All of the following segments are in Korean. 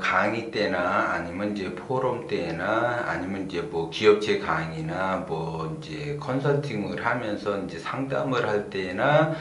강의 때나 아니면 이제 포럼 때나 아니면 이제 뭐 기업체 강의나 뭐 이제 컨설팅을 하면서 이제 상담을 할 때나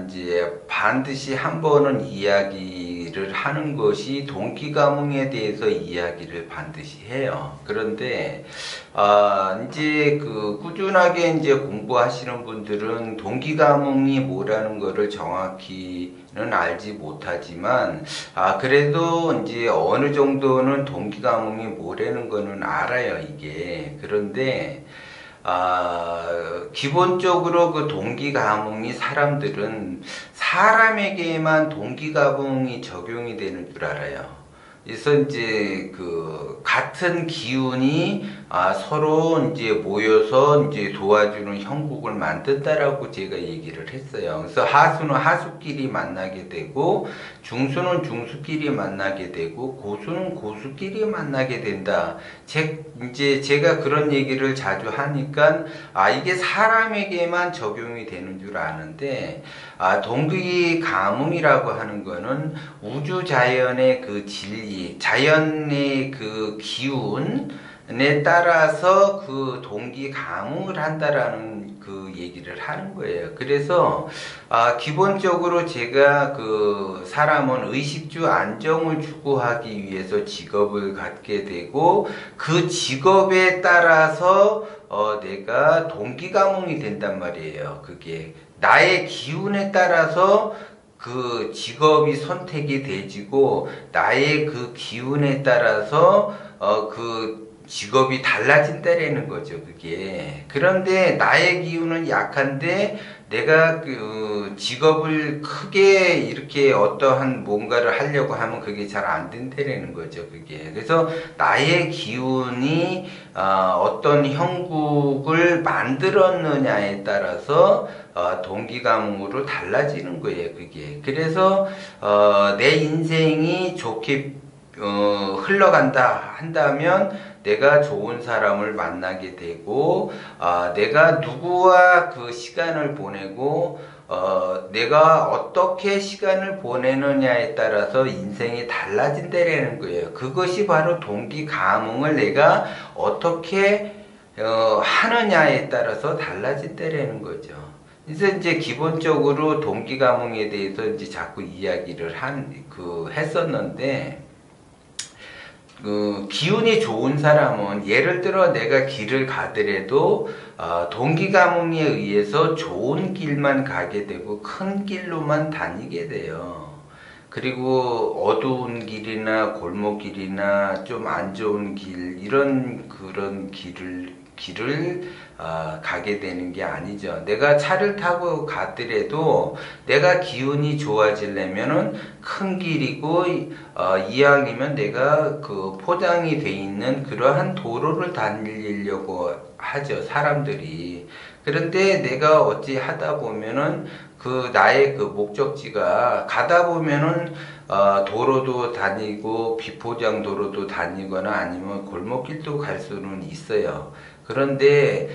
이제 반드시 한 번은 이야기를 하는 것이 동기가몽에 대해서 이야기를 반드시 해요. 그런데 이제 그 꾸준하게 이제 공부하시는 분들은 동기가몽이 뭐라는 거를 정확히는 알지 못하지만 그래도 이제 어느 정도는 동기가몽이 뭐라는 거는 알아요, 이게. 그런데 기본적으로 그 동기가몽이 사람들은 사람에게만 동기가몽이 적용이 되는 줄 알아요. 그래서 이제 그 같은 기운이 서로 이제 모여서 이제 도와주는 형국을 만든다라고 제가 얘기를 했어요. 그래서 하수는 하수끼리 만나게 되고 중수는 중수끼리 만나게 되고 고수는 고수끼리 만나게 된다. 이제 제가 그런 얘기를 자주 하니까 이게 사람에게만 적용이 되는 줄 아는데 동기가몽이라고 하는 거는 우주 자연의 그 진리, 자연의 그 기운에 따라서 그 동기가몽을 한다라는 그 얘기를 하는 거예요. 그래서 기본적으로 제가 그 사람은 의식주 안정을 추구하기 위해서 직업을 갖게 되고 그 직업에 따라서 내가 동기가몽이 된단 말이에요. 그게 나의 기운에 따라서 그 직업이 선택이 되지고 나의 그 기운에 따라서 그 직업이 달라진다라는 거죠, 그게. 그런데 나의 기운은 약한데 내가 그 직업을 크게 이렇게 어떠한 뭔가를 하려고 하면 그게 잘 안 된다라는 거죠, 그게. 그래서 나의 기운이 어떤 형국을 만들었느냐에 따라서 동기가몽으로 달라지는 거예요, 그게. 그래서 내 인생이 좋게 흘러간다 한다면 내가 좋은 사람을 만나게 되고 내가 누구와 그 시간을 보내고 내가 어떻게 시간을 보내느냐에 따라서 인생이 달라진다라는 거예요. 그것이 바로 동기가몽을 내가 어떻게 하느냐에 따라서 달라진다라는 거죠. 그래서 이제 기본적으로 동기가몽에 대해서 이제 자꾸 이야기를 했었는데, 그 기운이 좋은 사람은 예를 들어 내가 길을 가더라도 동기가몽에 의해서 좋은 길만 가게 되고 큰 길로만 다니게 돼요. 그리고 어두운 길이나 골목길이나 좀 안 좋은 길 이런 그런 길을 가게 되는 게 아니죠. 내가 차를 타고 가더라도 내가 기운이 좋아지려면은 큰 길이고 이왕이면 내가 그 포장이 돼 있는 그러한 도로를 달리려고 하죠, 사람들이. 그런데 내가 어찌 하다 보면은 그 나의 그 목적지가 가다 보면은 도로도 다니고 비포장 도로도 다니거나 아니면 골목길도 갈 수는 있어요. 그런데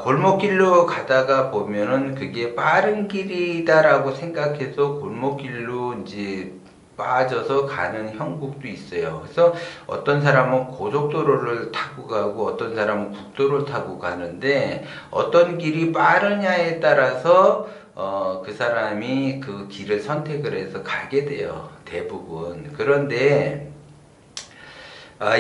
골목길로 가다가 보면은 그게 빠른 길이다라고 생각해서 골목길로 이제 빠져서 가는 형국도 있어요. 그래서 어떤 사람은 고속도로를 타고 가고 어떤 사람은 국도를 타고 가는데 어떤 길이 빠르냐에 따라서 그 사람이 그 길을 선택을 해서 가게 돼요, 대부분. 그런데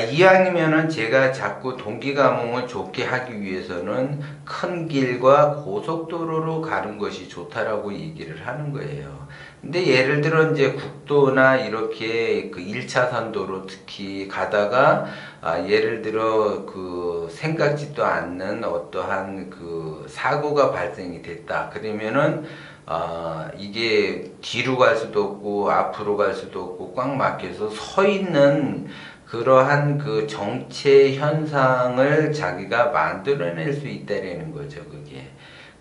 이왕이면은 제가 자꾸 동기가몽을 좋게 하기 위해서는 큰 길과 고속도로로 가는 것이 좋다라고 얘기를 하는 거예요. 근데 예를 들어 이제 국도나 이렇게 그 1차선 도로 특히 가다가 예를 들어 그 생각지도 않는 어떠한 그 사고가 발생이 됐다. 그러면은 이게 뒤로 갈 수도 없고 앞으로 갈 수도 없고 꽉 막혀서 서 있는 그러한 그 정체 현상을 자기가 만들어낼 수 있다라는 거죠, 그게.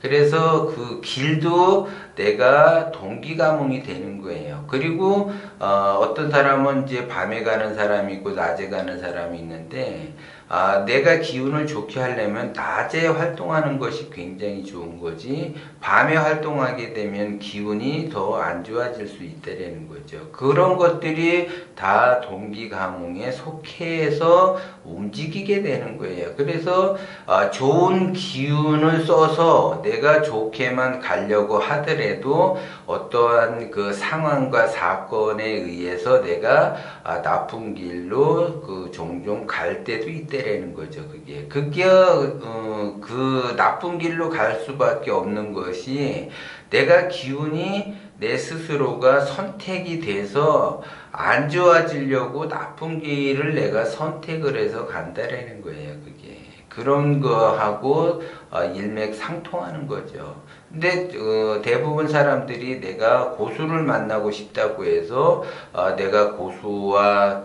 그래서 그 길도 내가 동기가몽이 되는 거예요. 그리고 어떤 사람은 이제 밤에 가는 사람이 있고 낮에 가는 사람이 있는데 내가 기운을 좋게 하려면 낮에 활동하는 것이 굉장히 좋은 거지, 밤에 활동하게 되면 기운이 더 안 좋아질 수 있다는 거죠. 그런 것들이 다 동기가몽에 속해서 움직이게 되는 거예요. 그래서 좋은 기운을 써서 내가 좋게만 가려고 하더라도 어떠한 그 상황과 사건에 의해서 내가 나쁜 길로 종종 갈 때도 있다라는 거죠. 그게 그 나쁜 길로 갈 수밖에 없는 것이, 내가 기운이 내 스스로가 선택이 돼서 안 좋아지려고 나쁜 길을 내가 선택을 해서 간다라는 거예요. 그게 그런 거하고 일맥상통하는 거죠. 근데 대부분 사람들이 내가 고수를 만나고 싶다고 해서 내가 고수와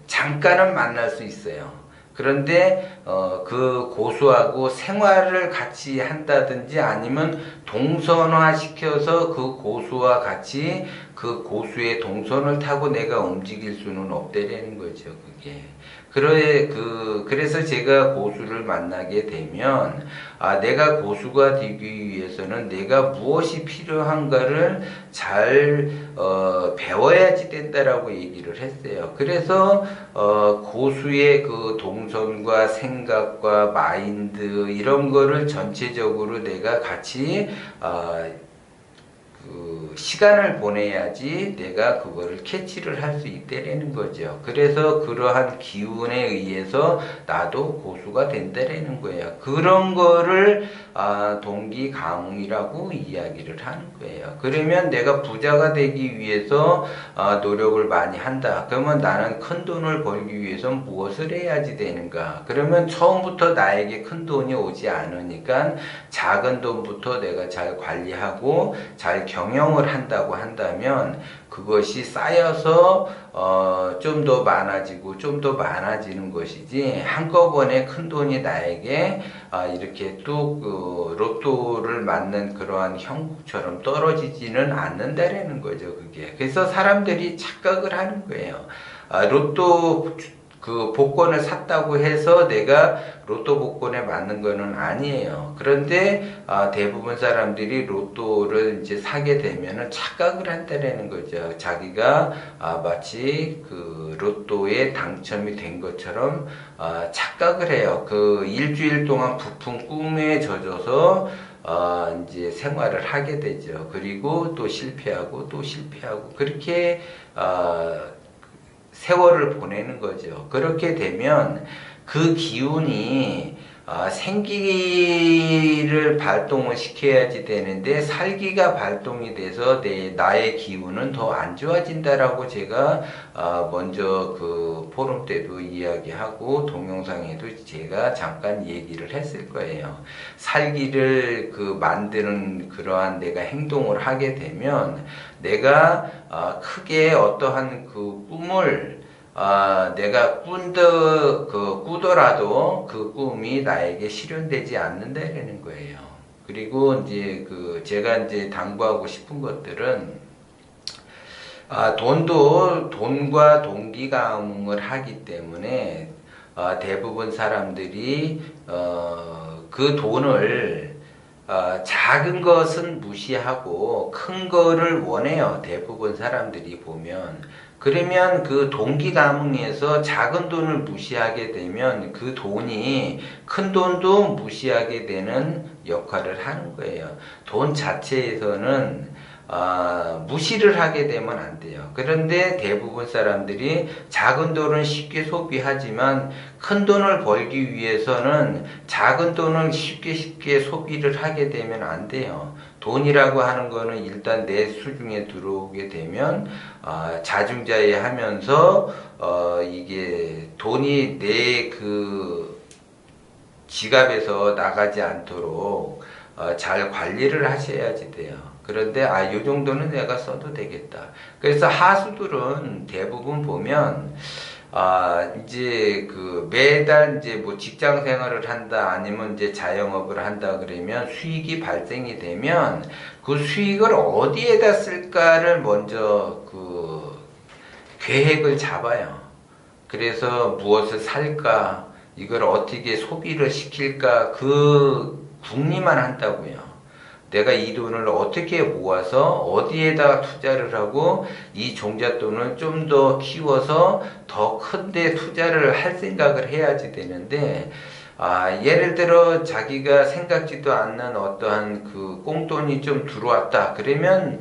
잠깐은 만날 수 있어요. 그런데 그 고수하고 생활을 같이 한다든지 아니면 동선화 시켜서 그 고수와 같이 그 고수의 동선을 타고 내가 움직일 수는 없다라는 거죠. 그게 그래서 제가 고수를 만나게 되면 내가 고수가 되기 위해서는 내가 무엇이 필요한가를 잘 배워야지 된다라고 얘기를 했어요. 그래서 고수의 그 동선과 생각과 마인드 이런 거를 전체적으로 내가 같이 시간을 보내야지 내가 그거를 캐치를 할 수 있다라는 거죠. 그래서 그러한 기운에 의해서 나도 고수가 된다라는 거예요. 그런 거를 동기가몽이라고 이야기를 하는 거예요. 그러면 내가 부자가 되기 위해서 노력을 많이 한다. 그러면 나는 큰 돈을 벌기 위해서 무엇을 해야지 되는가? 그러면 처음부터 나에게 큰 돈이 오지 않으니까 작은 돈부터 내가 잘 관리하고 잘 경영을 한다고 한다면 그것이 쌓여서 좀 더 많아지고 좀 더 많아지는 것이지, 한꺼번에 큰 돈이 나에게 이렇게 또 로또를 맞는 그러한 형국처럼 떨어지지는 않는다라는 거죠. 그게 그래서 사람들이 착각을 하는 거예요. 로또 복권을 샀다고 해서 내가 로또 복권에 맞는 거는 아니에요. 그런데 대부분 사람들이 로또를 이제 사게 되면은 착각을 한다는 거죠. 자기가 마치 그 로또에 당첨이 된 것처럼 착각을 해요. 그 일주일 동안 부푼 꿈에 젖어서 이제 생활을 하게 되죠. 그리고 또 실패하고 또 실패하고 그렇게 세월을 보내는 거죠. 그렇게 되면 그 기운이 생기를 발동을 시켜야지 되는데 살기가 발동이 돼서 나의 기운은 더 안 좋아진다라고 제가 먼저 그 포럼 때도 이야기하고 동영상에도 제가 잠깐 얘기를 했을 거예요. 살기를 만드는 그러한 내가 행동을 하게 되면 내가 크게 어떠한 그 꿈을 내가 꾸더라도 그 꿈이 나에게 실현되지 않는다라는 거예요. 그리고 이제 제가 이제 당부하고 싶은 것들은 돈과 동기가몽을 하기 때문에 대부분 사람들이 그 돈을 작은 것은 무시하고 큰 거를 원해요. 대부분 사람들이 보면. 그러면 그 동기가몽에서 작은 돈을 무시하게 되면 그 돈이 큰 돈도 무시하게 되는 역할을 하는 거예요. 돈 자체에서는 무시를 하게 되면 안 돼요. 그런데 대부분 사람들이 작은 돈은 쉽게 소비하지만 큰 돈을 벌기 위해서는 작은 돈을 쉽게 소비를 하게 되면 안 돼요. 돈이라고 하는 거는 일단 내 수중에 들어오게 되면 자중자애 하면서 이게 돈이 내 지갑에서 나가지 않도록 잘 관리를 하셔야지 돼요. 그런데 요 정도는 내가 써도 되겠다. 그래서 하수들은 대부분 보면 이제 매달 이제 뭐 직장 생활을 한다 아니면 이제 자영업을 한다 그러면 수익이 발생이 되면 그 수익을 어디에다 쓸까를 먼저 계획을 잡아요. 그래서 무엇을 살까, 이걸 어떻게 소비를 시킬까 그 궁리만 한다고요. 내가 이 돈을 어떻게 모아서 어디에다 투자를 하고 이 종잣돈을 좀 더 키워서 더 큰 데 투자를 할 생각을 해야지 되는데, 예를 들어 자기가 생각지도 않는 어떠한 그 꽁돈이 좀 들어왔다. 그러면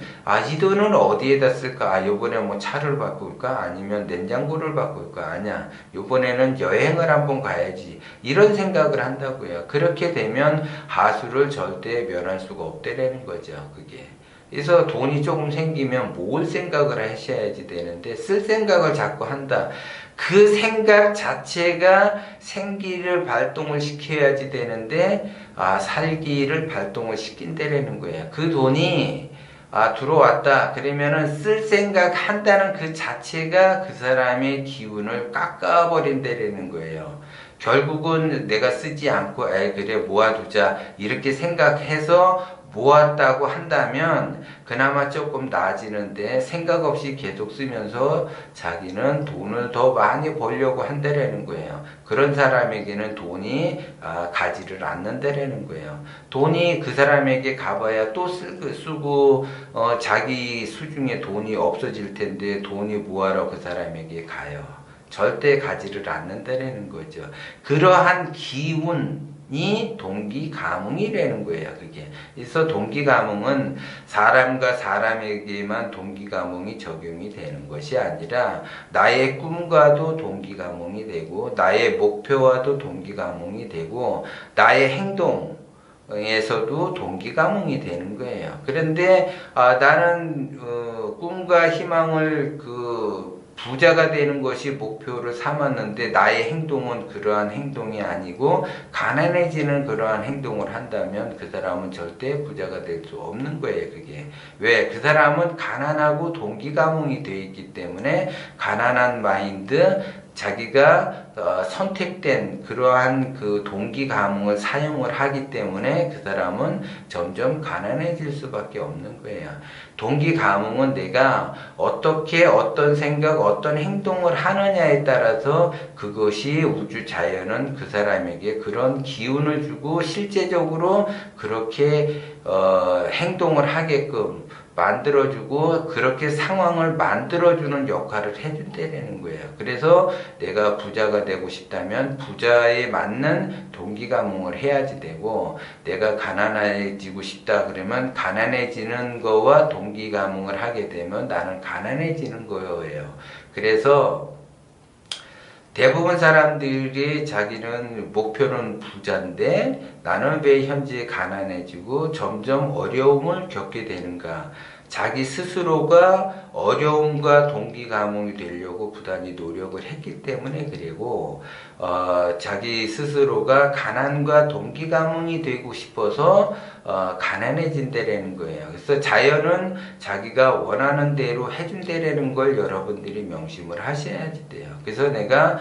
이 돈은 어디에다 쓸까? 요번에 뭐 차를 바꿀까? 아니면 냉장고를 바꿀까? 아니야. 요번에는 여행을 한번 가야지. 이런 생각을 한다고요. 그렇게 되면 하수를 절대 면할 수가 없다라는 거죠. 그게. 그래서 돈이 조금 생기면 모을 생각을 하셔야지 되는데, 쓸 생각을 자꾸 한다. 그 생각 자체가 생기를 발동을 시켜야지 되는데, 살기를 발동을 시킨다라는 거예요. 그 돈이 들어왔다. 그러면은 쓸 생각 한다는 그 자체가 그 사람의 기운을 깎아버린다라는 거예요. 결국은 내가 쓰지 않고 그래 모아두자 이렇게 생각해서 모았다고 한다면 그나마 조금 나아지는데, 생각 없이 계속 쓰면서 자기는 돈을 더 많이 벌려고 한다라는 거예요. 그런 사람에게는 돈이 가지를 않는다라는 거예요. 돈이 그 사람에게 가봐야 또 쓰고 자기 수중에 돈이 없어질 텐데 돈이 뭐하러 그 사람에게 가요. 절대 가지를 않는다라는 거죠. 그러한 기운이 동기가몽이라는 거예요. 그게. 그래서 동기가몽은 사람과 사람에게만 동기가몽이 적용이 되는 것이 아니라 나의 꿈과도 동기가몽이 되고 나의 목표와도 동기가몽이 되고 나의 행동 에서도 동기가몽이 되는 거예요. 그런데 나는 꿈과 희망을 부자가 되는 것이 목표를 삼았는데 나의 행동은 그러한 행동이 아니고 가난해지는 그러한 행동을 한다면 그 사람은 절대 부자가 될 수 없는 거예요. 그게. 왜? 그 사람은 가난하고 동기가몽이 되어 있기 때문에 가난한 마인드, 자기가 선택된 그러한 그 동기가몽을 사용을 하기 때문에 그 사람은 점점 가난해질 수밖에 없는 거예요. 동기가몽은 내가 어떻게 어떤 생각 어떤 행동을 하느냐에 따라서 그것이 우주 자연은 그 사람에게 그런 기운을 주고 실제적으로 그렇게 행동을 하게끔 만들어주고 그렇게 상황을 만들어주는 역할을 해준다는 거예요. 그래서 내가 부자가 되고 싶다면 부자에 맞는 동기가몽을 해야지 되고, 내가 가난해지고 싶다 그러면 가난해지는 거와 동기가몽을 하게 되면 나는 가난해지는 거예요. 그래서 대부분 사람들이 자기는 목표는 부자인데 나는 왜 현재 가난해지고 점점 어려움을 겪게 되는가. 자기 스스로가 어려움과 동기가몽이 되려고 부단히 노력을 했기 때문에 그리고 자기 스스로가 가난과 동기가몽이 되고 싶어서 가난해진다라는 거예요. 그래서 자연은 자기가 원하는 대로 해준다라는 걸 여러분들이 명심을 하셔야지 돼요. 그래서 내가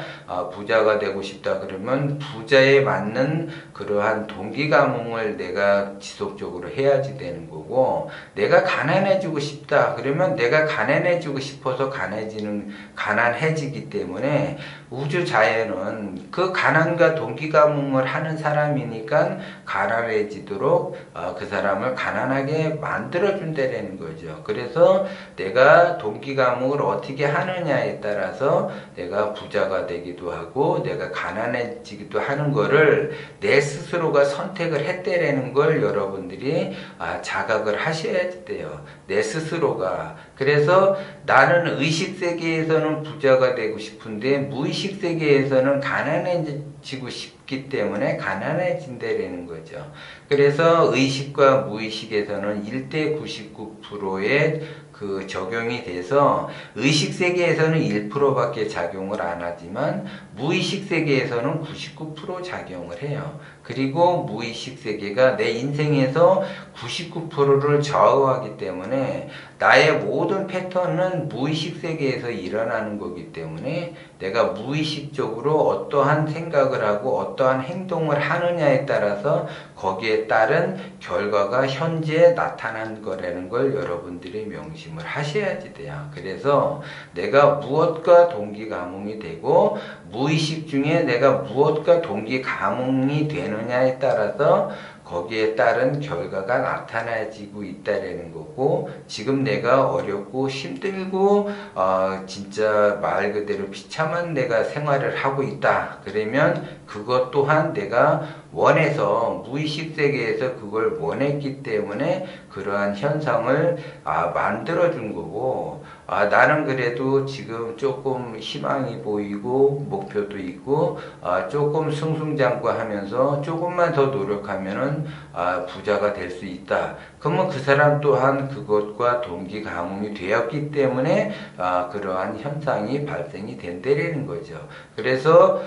부자가 되고 싶다 그러면 부자에 맞는 그러한 동기가몽을 내가 지속적으로 해야지 되는 거고, 내가 가난해지고 싶다 그러면 내가 가난해지고 싶어서 가난해지기 때문에 우주 자연은 그 가난과 동기가몽을 하는 사람이니까 가난해지도록 그 사람을 가난하게 만들어준다는 거죠. 그래서 내가 동기가몽을 어떻게 하느냐에 따라서 내가 부자가 되기도 하고 내가 가난해지기도 하는 거를 내 스스로가 선택을 했다라는 걸 여러분들이 자각을 하셔야 돼요. 내 스스로가. 그래서 나는 의식세계에서는 부자가 되고 싶은데 무의식 세계에서는 가난해지고 싶기 때문에 가난해진다라는 거죠. 그래서 의식과 무의식에서는 1대 99%의 그 적용이 돼서 의식 세계에서는 1%밖에 작용을 안 하지만 무의식 세계에서는 99% 작용을 해요. 그리고 무의식 세계가 내 인생에서 99%를 좌우하기 때문에 나의 모든 패턴은 무의식 세계에서 일어나는 거기 때문에 내가 무의식적으로 어떠한 생각을 하고 어떠한 행동을 하느냐에 따라서 거기에 따른 결과가 현재 나타난 거라는 걸 여러분들이 명심을 하셔야지 돼요. 그래서 내가 무엇과 동기가몽이 되고 무의식 중에 내가 무엇과 동기가몽이 되느냐에 따라서 거기에 따른 결과가 나타나지고 있다라는 거고, 지금 내가 어렵고 힘들고 진짜 말 그대로 비참한 내가 생활을 하고 있다 그러면 그것 또한 내가 원해서 무의식 세계에서 그걸 원했기 때문에 그러한 현상을 만들어 준 거고, 나는 그래도 지금 조금 희망이 보이고 목표도 있고 조금 승승장구하면서 조금만 더 노력하면은 부자가 될 수 있다. 그러면 그 사람 또한 그것과 동기가몽이 되었기 때문에 그러한 현상이 발생이 된다는 거죠. 그래서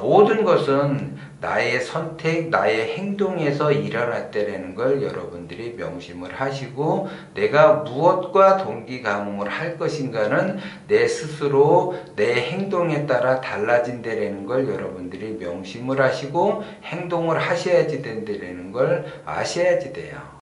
모든 것은 나의 선택, 나의 행동에서 일어났다는 걸 여러분들이 명심을 하시고, 내가 무엇과 동기가몽을 할 것인가는 내 스스로 내 행동에 따라 달라진다는 걸 여러분들이 명심을 하시고 행동을 하셔야지 된다는 걸 아셔야지 돼요.